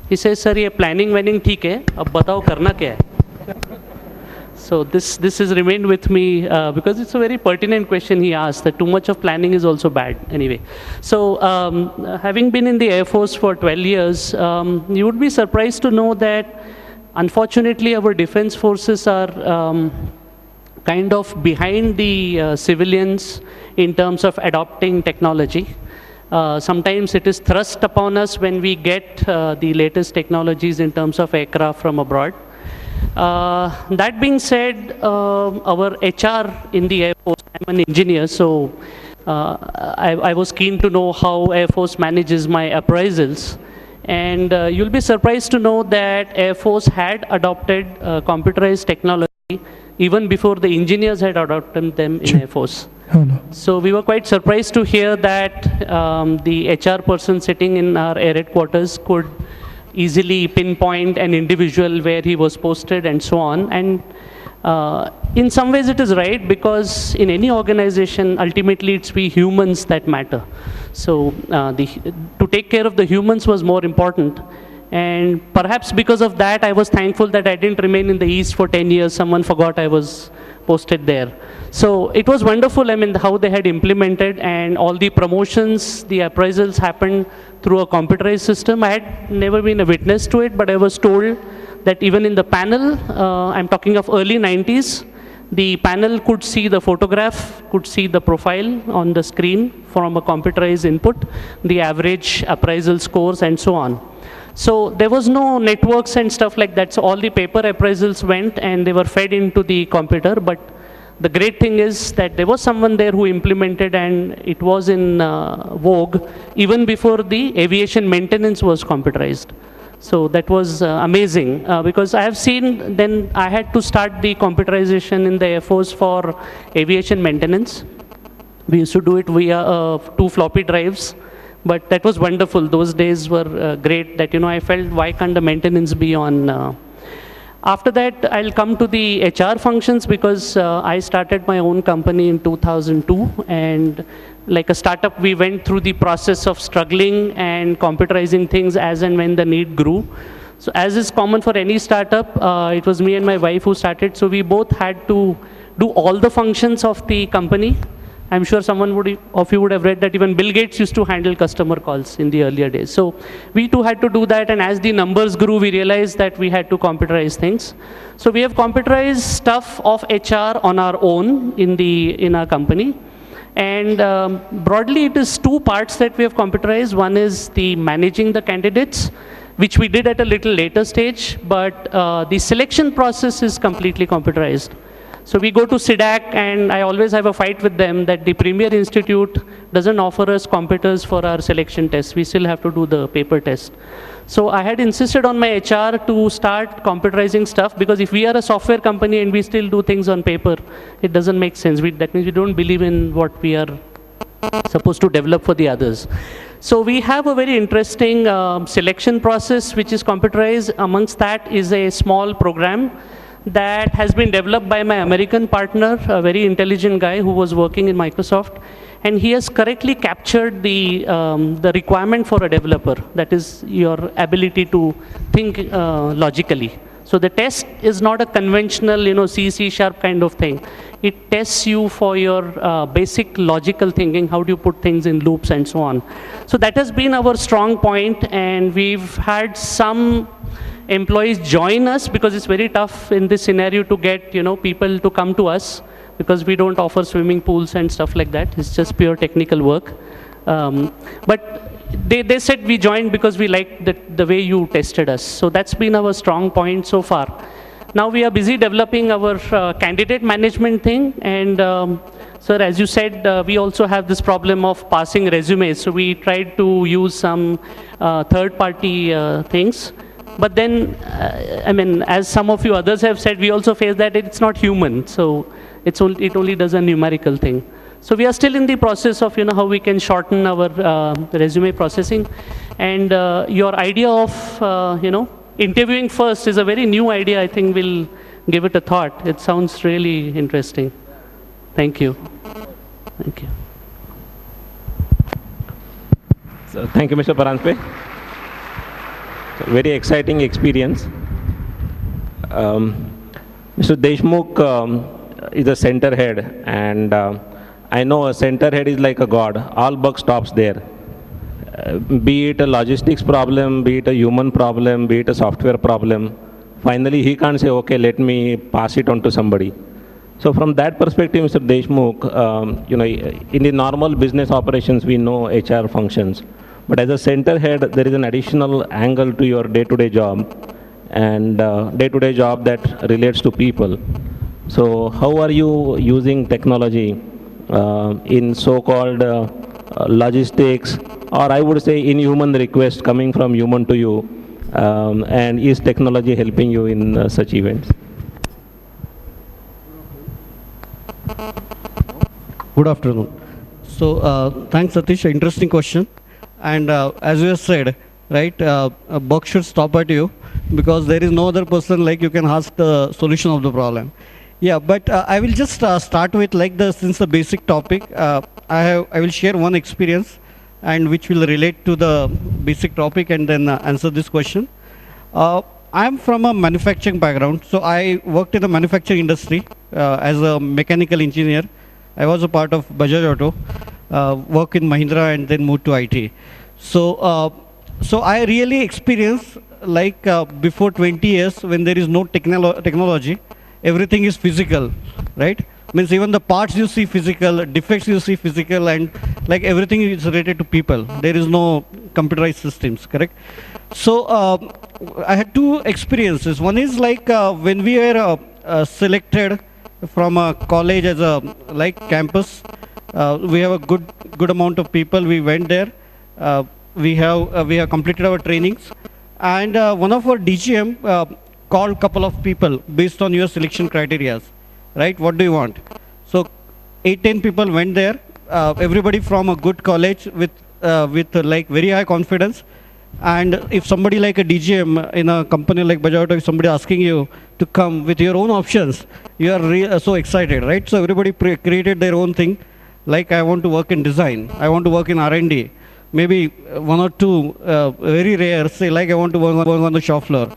He says, sir, ये planning waning ठीक है, अब बताओ करना क्या है? So this has remained with me because it's a very pertinent question he asked, that too much of planning is also bad anyway. So having been in the Air Force for 12 years, you would be surprised to know that unfortunately our defense forces are kind of behind the civilians in terms of adopting technology. Sometimes it is thrust upon us when we get the latest technologies in terms of aircraft from abroad. That being said, our HR in the Air Force, I'm an engineer, so I was keen to know how Air Force manages my appraisals. And you'll be surprised to know that Air Force had adopted computerized technology even before the engineers had adopted them in Air Force. So we were quite surprised to hear that the HR person sitting in our air headquarters could easily pinpoint an individual where he was posted and so on. And in some ways it is right, because in any organization, ultimately it's we humans that matter. So to take care of the humans was more important. And perhaps because of that, I was thankful that I didn't remain in the East for 10 years. Someone forgot I was posted there. So it was wonderful, I mean, how they had implemented, and all the promotions, the appraisals happened through a computerized system. I had never been a witness to it, but I was told that even in the panel, I'm talking of early 90s, the panel could see the photograph, could see the profile on the screen from a computerized input, the average appraisal scores and so on. So there was no networks and stuff like that, so all the paper appraisals went and they were fed into the computer. But the great thing is that there was someone there who implemented, and it was in vogue even before the aviation maintenance was computerized. So that was amazing, because I have seen, then I had to start the computerization in the Air Force for aviation maintenance. We used to do it via 2 floppy drives. But that was wonderful. Those days were great, that, you know, I felt, why can't the maintenance be on? After that, I'll come to the HR functions, because I started my own company in 2002. And like a startup, we went through the process of struggling and computerizing things as and when the need grew. So as is common for any startup, it was me and my wife who started. So we both had to do all the functions of the company. I'm sure someone of you would have read that even Bill Gates used to handle customer calls in the earlier days. So we too had to do that, and as the numbers grew, we realized that we had to computerize things. So we have computerized stuff of HR on our own in our company. And broadly, it is 2 parts that we have computerized. One is the managing the candidates, which we did at a little later stage, but the selection process is completely computerized. So we go to SIDAC, and I always have a fight with them that the Premier Institute doesn't offer us computers for our selection tests. We still have to do the paper test. So I had insisted on my HR to start computerizing stuff, because if we are a software company and we still do things on paper, it doesn't make sense. That means we don't believe in what we are supposed to develop for the others. So we have a very interesting selection process which is computerized. Amongst that is a small program that has been developed by my American partner, a very intelligent guy who was working in Microsoft. And he has correctly captured the requirement for a developer, that is your ability to think logically. So the test is not a conventional, you know, C sharp kind of thing. It tests you for your basic logical thinking, how do you put things in loops and so on. So that has been our strong point, and we've had some employees join us, because it's very tough in this scenario to get, you know, people to come to us, because we don't offer swimming pools and stuff like that. It's just pure technical work. But they said we joined because we liked the way you tested us. So that's been our strong point so far. Now we are busy developing our candidate management thing. And sir, as you said, we also have this problem of passing resumes. So we tried to use some third-party things. But then, I mean, as some of you others have said, we also face that it's not human. So it only does a numerical thing. So we are still in the process of, you know, how we can shorten our resume processing. And your idea of, you know, interviewing first is a very new idea. I think we'll give it a thought. It sounds really interesting. Thank you. Thank you. So thank you, Mr. Paranpe. very exciting experience. Mr. Deshmukh is a center head, and I know a center head is like a god. All buck stops there. Be it a logistics problem, be it a human problem, be it a software problem. Finally, he can't say, okay, let me pass it on to somebody. So from that perspective, Mr. Deshmukh, in the normal business operations, we know HR functions. But as a center head, there is an additional angle to your day-to-day job, and day-to-day job that relates to people. So how are you using technology in so-called logistics, or I would say in human request coming from human to you, and is technology helping you in such events? Good afternoon. So thanks, Satish. Interesting question. And as you have said, right, a buck should stop at you, because there is no other person like you can ask the solution of the problem. Yeah, but I will just start with since the basic topic, I will share one experience and which will relate to the basic topic, and then answer this question. I'm from a manufacturing background, so I worked in the manufacturing industry as a mechanical engineer. I was a part of Bajaj Auto, work in Mahindra, and then moved to IT. So, so I really experienced before 20 years, when there is no technology, everything is physical, right? Means even the parts you see physical, defects you see physical, and everything is related to people. There is no computerized systems, correct? So I had two experiences. One is when we were selected from a college as a campus. We have a good amount of people. We went there. We have completed our trainings, and one of our DGM called a couple of people based on your selection criteria, right? What do you want? So 8-10 people went there. Everybody from a good college with very high confidence. And if somebody like a DGM in a company like Bajaj Auto, if somebody asking you to come with your own options, you are so excited, right? So everybody created their own thing. I want to work in design. I want to work in R&D. Maybe one or two, very rare, say I want to work on the shop floor.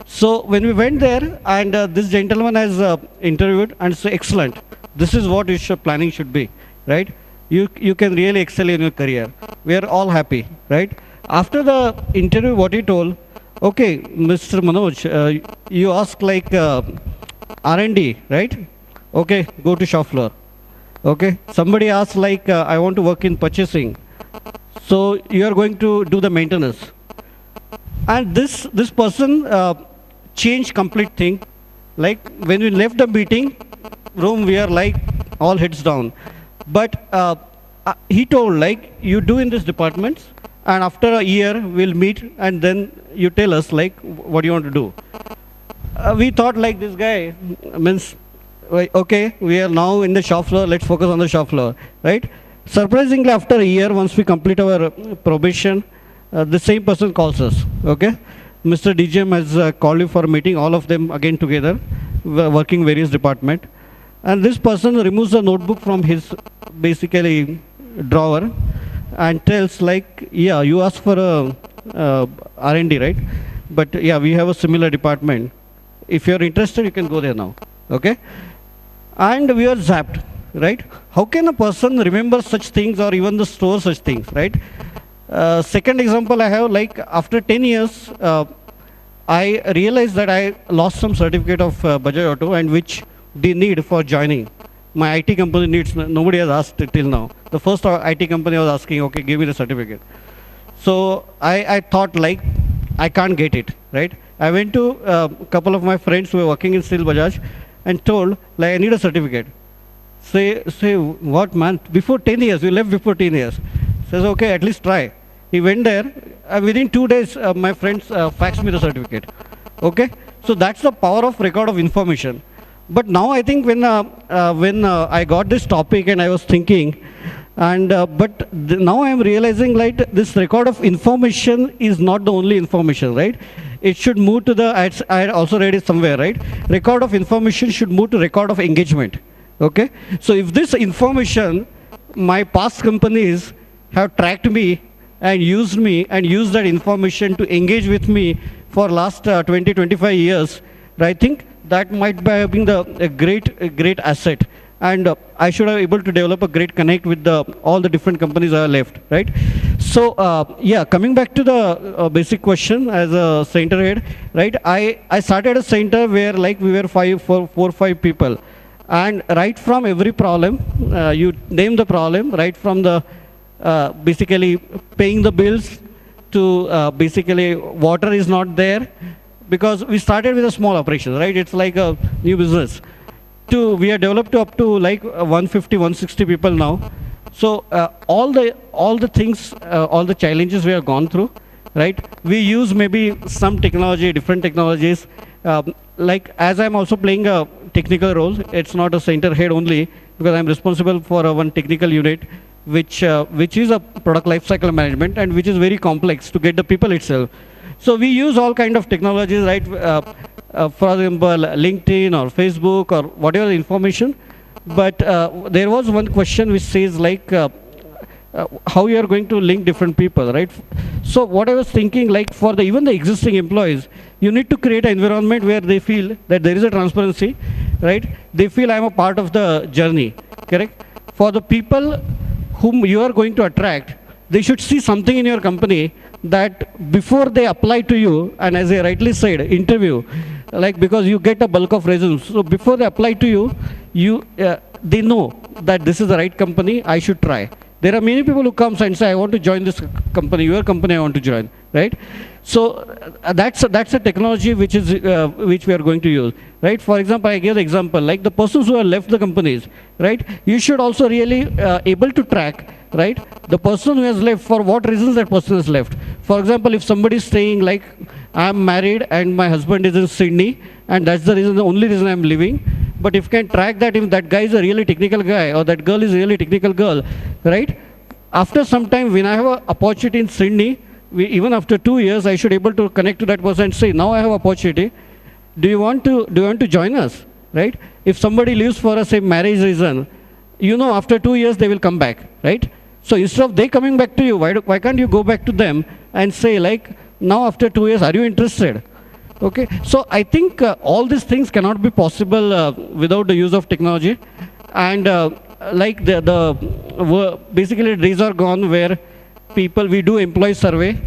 So when we went there, and this gentleman has interviewed and said, excellent, this is what your planning should be, right? You can really excel in your career. We are all happy, right? After the interview, what he told, okay, Mr. Manoj, you ask R&D, right? Okay, go to shop floor. Okay, somebody asked I want to work in purchasing. So you are going to do the maintenance. And this person changed complete thing. When we left the meeting room, we are all heads down. But he told you do in this department, and after a year we'll meet, and then you tell us what you want to do. We thought this guy means, okay, we are now in the shop floor, let's focus on the shop floor, right? Surprisingly, after a year, once we complete our probation, the same person calls us, okay? Mr. DGM has called you for a meeting, all of them again together, working various department. And this person removes the notebook from his basically drawer and tells yeah, you asked for a R&D, right? But yeah, we have a similar department. If you're interested, you can go there now, okay? And we are zapped, right? How can a person remember such things or even store such things, right? Second example I have, after 10 years, I realized that I lost some certificate of Bajaj Auto, and which they need for joining. My IT company needs, nobody has asked till now. The first IT company was asking, okay, give me the certificate. So I thought I can't get it, right? I went to a couple of my friends who were working in Steel Bajaj and told, I need a certificate. Say, what man? Before 10 years, you left before 10 years. Says, okay, at least try. He went there. Within 2 days, my friends faxed me the certificate. Okay? So that's the power of record of information. But now I think when I got this topic and I was thinking, and now I am realizing this record of information is not the only information, right? It should move to the, I also read it somewhere, right? Record of information should move to record of engagement. Okay? So if this information, my past companies have tracked me and used me and used that information to engage with me for last 20, 25 years, I think that might be having a great asset. And I should have able to develop a great connect with all the different companies I have left, right? So yeah, coming back to the basic question as a center head, right? I started a center where like we were four or five people. And right from every problem, you name the problem, right from the basically paying the bills to basically water is not there, because we started with a small operation, right? It's like a new business. We are developed to up to like 150, 160 people now. So all the things, all the challenges we have gone through, right? We use maybe some technology, different technologies. Like as I'm also playing a technical role, it's not a center head only, because I'm responsible for one technical unit, which is a product lifecycle management, and which is very complex to get the people itself. So we use all kind of technologies, right? For example, LinkedIn or Facebook or whatever information. But there was one question which says like, how you are going to link different people, right? So what I was thinking, like for even the existing employees, you need to create an environment where they feel that there is a transparency, right? They feel I'm a part of the journey, correct? For the people whom you are going to attract, they should see something in your company that before they apply to you, and as I rightly said, interview, like because you get a bulk of resumes. So before they apply to you, they know that this is the right company, I should try. There are many people who come and say, I want to join this company, your company I want to join, right? So that's a technology which we are going to use, right? For example, I gave the example, like the persons who have left the companies, right? You should also really able to track, right? The person who has left, for what reasons that person has left. For example, if somebody is saying like, I'm married and my husband is in Sydney, and that's the reason, the only reason I'm leaving. But if you can track that, if that guy is a really technical guy or that girl is a really technical girl, right? After some time, when I have an opportunity in Sydney, even after 2 years, I should able to connect to that person and say, now I have opportunity. Do you want to join us, right? If somebody leaves for a say marriage reason, you know, after 2 years they will come back, right? So instead of they coming back to you, why can't you go back to them and say like, now after 2 years, are you interested? Okay, so I think all these things cannot be possible without the use of technology. And like basically days are gone where we do employee survey,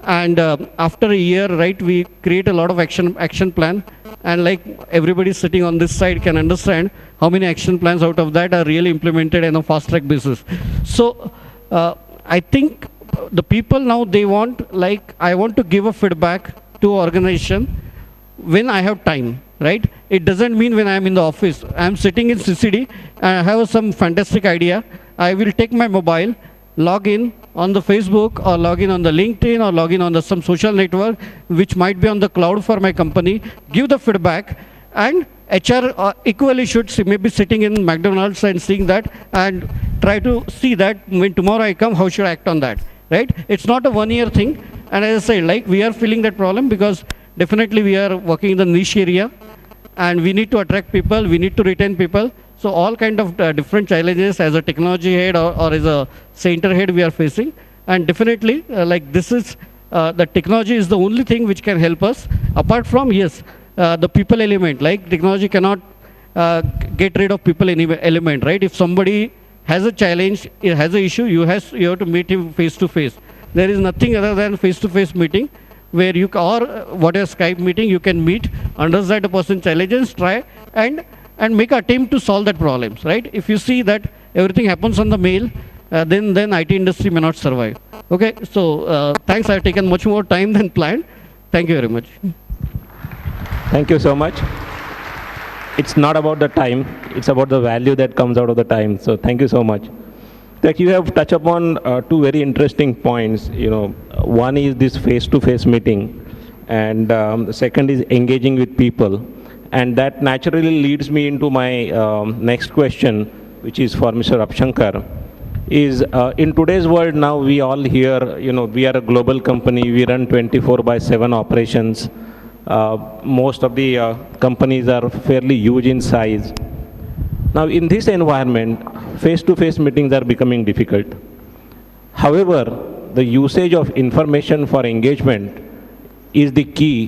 and after a year, right, we create a lot of action plan, and like everybody sitting on this side can understand how many action plans out of that are really implemented on a fast track basis. So I think the people now, they want, like, I want to give a feedback to organization when I have time, right? It doesn't mean when I'm in the office. I'm sitting in CCD and I have some fantastic idea. I will take my mobile, log in on the Facebook or log in on the LinkedIn or log in on some social network, which might be on the cloud for my company, give the feedback, and HR equally should maybe sitting in McDonald's and seeing that and try to see that when tomorrow I come, how should I act on that, right? It's not a 1 year thing. And as I say, like, we are feeling that problem because definitely we are working in the niche area and we need to attract people, we need to retain people. So all kind of different challenges as a technology head or as a center head we are facing. And definitely like this is, the technology is the only thing which can help us. Apart from, yes, the people element, like technology cannot get rid of people element, right? If somebody has a challenge, has an issue, you have to meet him face to face. There is nothing other than face-to-face meeting where you, or whatever Skype meeting, you can meet, understand the person's challenges, try and make an attempt to solve that problems, right? If you see that everything happens on the mail, then IT industry may not survive. Okay, so thanks. I've taken much more time than planned. Thank you very much. Thank you so much. It's not about the time, it's about the value that comes out of the time. So thank you so much. That you have touched upon two very interesting points. You know, one is this face-to-face meeting, and the second is engaging with people. And that naturally leads me into my next question, which is for Mr. Upshankar. Is in today's world now, we all hear, you know, we are a global company, we run 24/7 operations. Most of the companies are fairly huge in size. Now, in this environment, face-to-face meetings are becoming difficult. However, the usage of information for engagement is the key